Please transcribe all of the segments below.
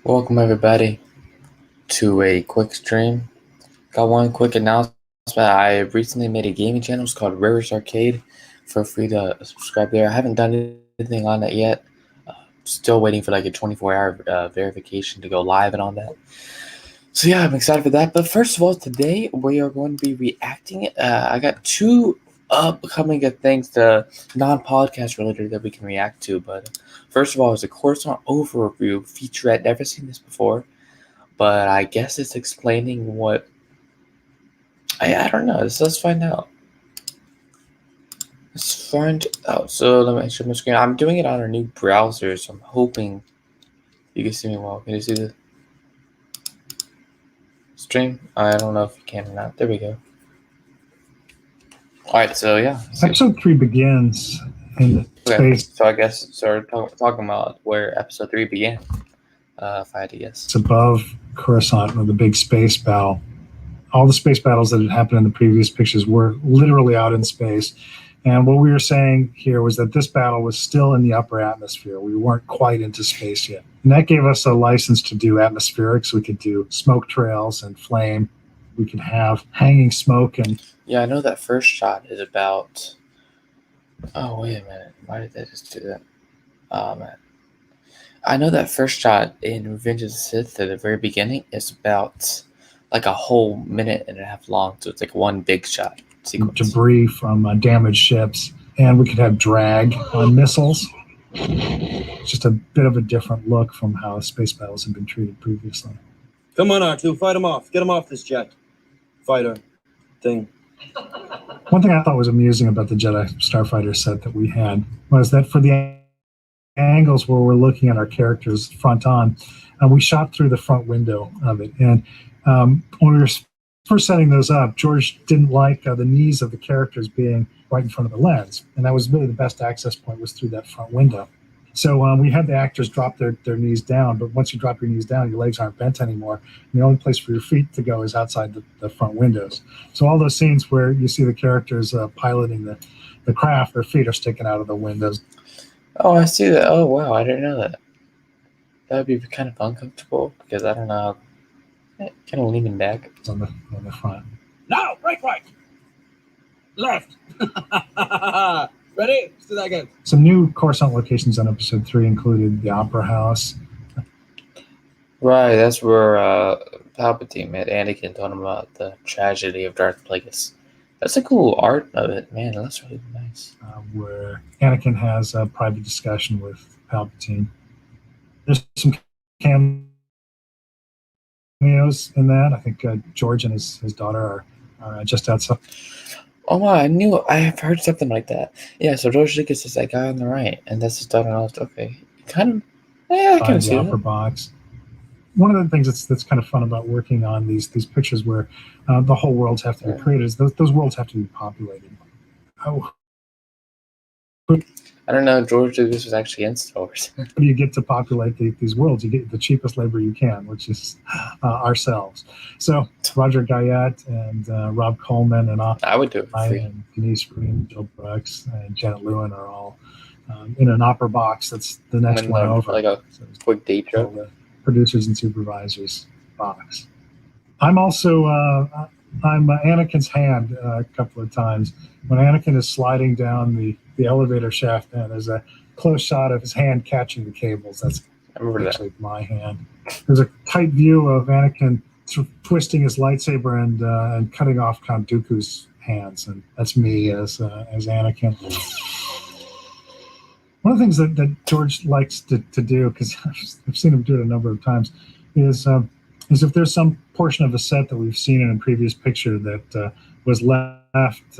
Welcome everybody to a quick stream. Got one quick announcement. I recently made a gaming channel. It's called Rivers Arcade. Feel free to subscribe there. I haven't done anything on it yet. Still waiting for like a 24-hour verification to go live and all that. So yeah, I'm excited for that. But first of all, today we are going to be reacting. I got two upcoming things, the non-podcast related that we can react to. But first of all, it's a Coruscant overview featurette. Never seen this before, but I guess it's explaining what I don't know. Let's find out. Let's find out. So let me show my screen. I'm doing it on a new browser, so I'm hoping you can see me well. Can you see the stream? I don't know if you can or not. There we go. All right, so yeah. Episode 3 begins in the space. So I guess start talking about where episode 3 began. If I had to guess. It's above Coruscant with the big space battle. All the space battles that had happened in the previous pictures were literally out in space. And what we were saying here was that this battle was still in the upper atmosphere. We weren't quite into space yet. And that gave us a license to do atmospherics. We could do smoke trails and flame. We could have hanging smoke. And yeah, I know that first shot is about... Oh, wait a minute. Why did they just do that? Oh, man. I know that first shot in Revenge of the Sith at the very beginning is about like a whole minute and a half long. So it's like one big shot sequence. Debris from damaged ships. And we could have drag on missiles. Just a bit of a different look from how space battles have been treated previously. Come on, R2, fight him off. Get him off this jet. Fighter thing. One thing I thought was amusing about the Jedi Starfighter set that we had was that for the angles where we're looking at our characters front on, we shot through the front window of it. And when we were first setting those up, George didn't like the knees of the characters being right in front of the lens. And that was really the best access point was through that front window. So we had the actors drop their knees down, but once you drop your knees down, your legs aren't bent anymore. And the only place for your feet to go is outside the front windows. So all those scenes where you see the characters piloting the craft, their feet are sticking out of the windows. Oh, I see that. Oh, wow, I didn't know that. That would be kind of uncomfortable because I don't know. Kind of leaning back. It's on the front. Now, break right. Left. Ready? Let's do that again. Some new Coruscant locations on episode 3 included the Opera House. Right, that's where Palpatine met Anakin, told him about the tragedy of Darth Plagueis. That's a cool art of it, man. That's really nice. Where Anakin has a private discussion with Palpatine. There's some cameos in that. I think George and his daughter are just outside. Oh wow, I have heard something like that. Yeah, so George Lucas is that guy on the right, and that's his daughter on the left. Okay, kind of. Yeah, I can see the upper box. One of the things that's kind of fun about working on these pictures where the whole worlds have to be created is those worlds have to be populated. Oh. I don't know. George Lucas was actually in Star Wars. How do you get to populate these worlds? You get the cheapest labor you can, which is ourselves. So Roger Guyette and Rob Coleman and I would do it for free. And Denise Green, Jill Brooks, and Janet Lewin are all in an opera box. That's the next one over. Like a quick day trip. The producers and supervisors box. I'm also I'm Anakin's hand a couple of times when Anakin is sliding down the elevator shaft, and there's a close shot of his hand catching the cables. That's actually my hand. There's a tight view of Anakin twisting his lightsaber and cutting off Count Dooku's hands, and that's me as Anakin. One of the things that George likes to do, because I've seen him do it a number of times, is if there's some portion of the set that we've seen in a previous picture that was left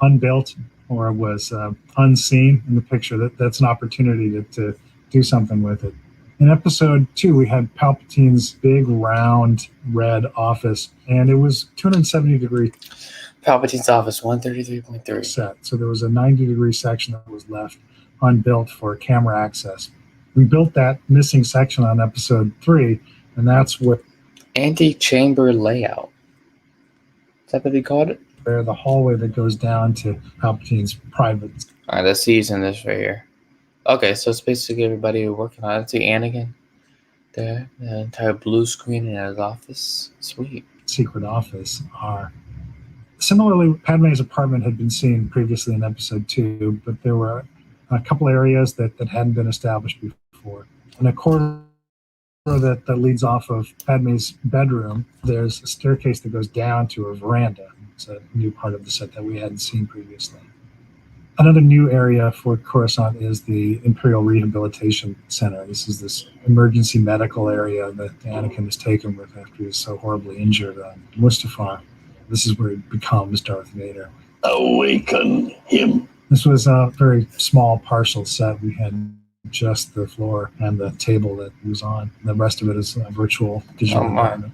unbuilt or was unseen in the picture, that's an opportunity to do something with it. In episode 2, we had Palpatine's big, round, red office, and it was 270 degree. Palpatine's office, 133.3. Set. So there was a 90-degree section that was left unbuilt for camera access. We built that missing section on episode 3, and that's what... Anti-chamber layout. Is that what they called it? There, the hallway that goes down to Palpatine's private. All right, let's see who's in this right here. Okay, so it's basically everybody working on it. Let's see Anakin. there. The entire blue screen in his office. Sweet. Secret office are. Similarly, Padme's apartment had been seen previously in episode 2, but there were a couple areas that hadn't been established before. In a corridor that leads off of Padme's bedroom, there's a staircase that goes down to a veranda. It's a new part of the set that we hadn't seen previously. Another new area for Coruscant is the Imperial Rehabilitation Center. This is this emergency medical area that Anakin is taken with after he was so horribly injured on Mustafar. This is where he becomes Darth Vader. Awaken him. This was a very small partial set. We had just the floor and the table that he was on. The rest of it is a virtual digital environment.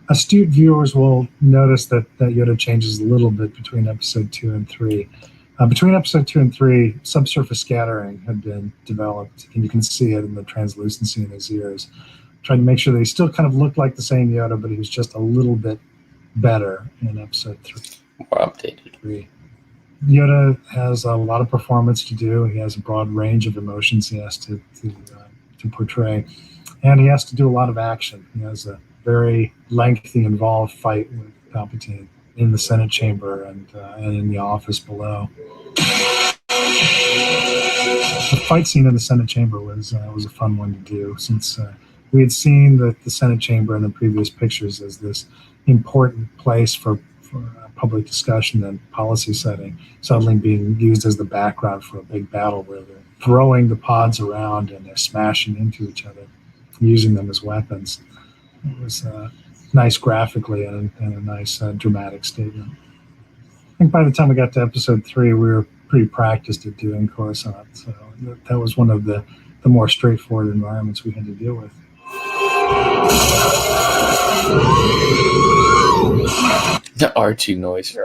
Astute viewers will notice that Yoda changes a little bit between episode 2 and 3. Between episode 2 and 3, subsurface scattering had been developed, and you can see it in the translucency in his ears. Trying to make sure that he still kind of looked like the same Yoda, but he was just a little bit better in episode 3. More updated. 3. Yoda has a lot of performance to do. He has a broad range of emotions he has to portray, and he has to do a lot of action. He has a very lengthy, involved fight with Palpatine in the Senate chamber and in the office below. The fight scene in the Senate chamber was a fun one to do, since we had seen the Senate chamber in the previous pictures as this important place for public discussion and policy setting, suddenly being used as the background for a big battle where they're throwing the pods around and they're smashing into each other, using them as weapons. It was nice graphically and a nice dramatic statement. I think by the time we got to episode 3, we were pretty practiced at doing Coruscant, so that was one of the more straightforward environments we had to deal with. The R2 noise.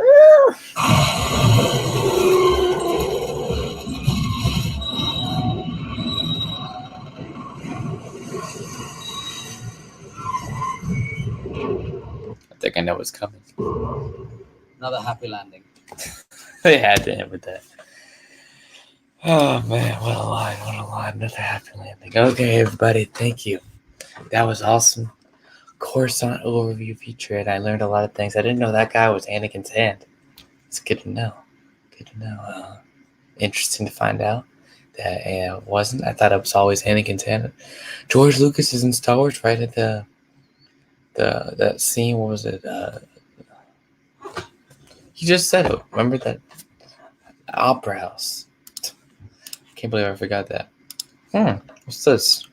I think I know what's coming. Another happy landing. They had to end with that. Oh man, what a line, another happy landing. Okay, everybody, thank you. That was awesome. Coruscant overview featurette. I learned a lot of things. I didn't know that guy was Anakin's hand. It's good to know. Interesting to find out that it wasn't. I thought it was always Anakin's hand. George Lucas is in Star Wars right at that scene. What was it? He just said it. Remember that Opera House? Can't believe I forgot that. What's this?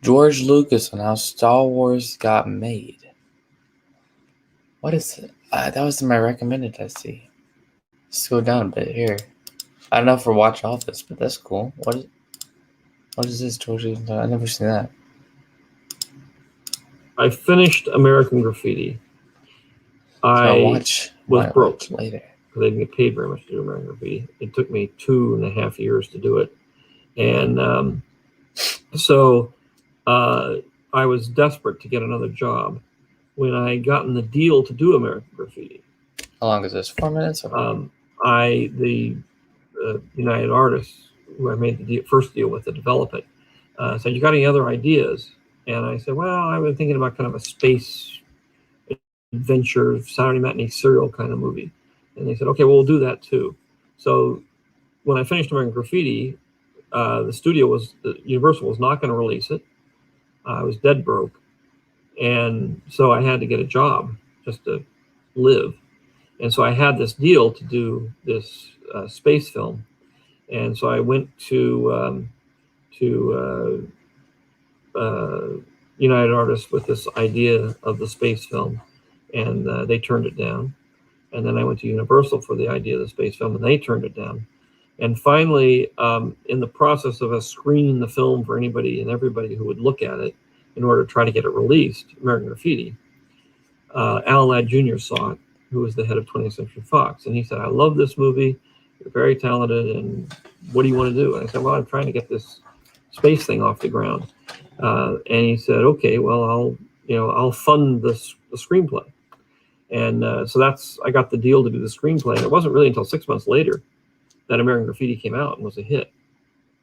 George Lucas on how Star Wars got made. What is it? That was my recommended I see. Let's go down a bit here. I don't know if we're Watch Office, but that's cool. What is this, George Lucas? I've never seen that. I finished American Graffiti. I was broke later because I didn't get paid very much to do American Graffiti. It took me 2.5 years to do it, and so I was desperate to get another job. When I gotten the deal to do American Graffiti, how long is this? 4 minutes? Or the United Artists, who I made the first deal with to develop it, said, "You got any other ideas?" And I said, "Well, I've been thinking about kind of a space adventure, Saturday matinee serial kind of movie." And they said, "Okay, well, we'll do that too." So when I finished American Graffiti, the Universal was not going to release it. I was dead broke. And so I had to get a job just to live. And so I had this deal to do this space film. And so I went to United Artists with this idea of the space film, and they turned it down. And then I went to Universal for the idea of the space film, and they turned it down. And finally, in the process of us screening the film for anybody and everybody who would look at it in order to try to get it released, American Graffiti, Alan Ladd Jr. saw it, who was the head of 20th Century Fox. And he said, "I love this movie. You're very talented. And what do you want to do?" And I said, "Well, I'm trying to get this space thing off the ground." And he said, "Okay, well, I'll fund the screenplay." And so I got the deal to do the screenplay. And it wasn't really until 6 months later that American Graffiti came out and was a hit.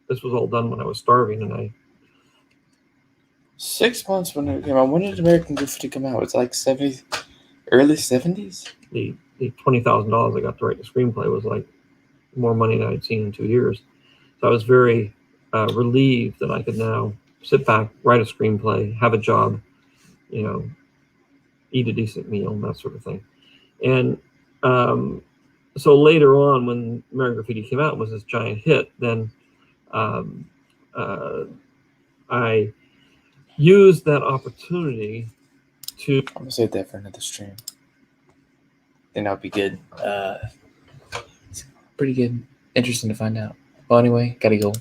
This was all done when I was starving, and I 6 months when it came out. When did American Graffiti come out? It's like early 70s? The $20,000 I got to write the screenplay was like more money than I'd seen in 2 years. So I was very relieved that I could now sit back, write a screenplay, have a job, eat a decent meal, and that sort of thing. And so later on, when American Graffiti came out and was this giant hit, then I used that opportunity to. I'm gonna save that for another stream. I think that would be good. It's pretty good. Interesting to find out. Well, anyway, gotta go.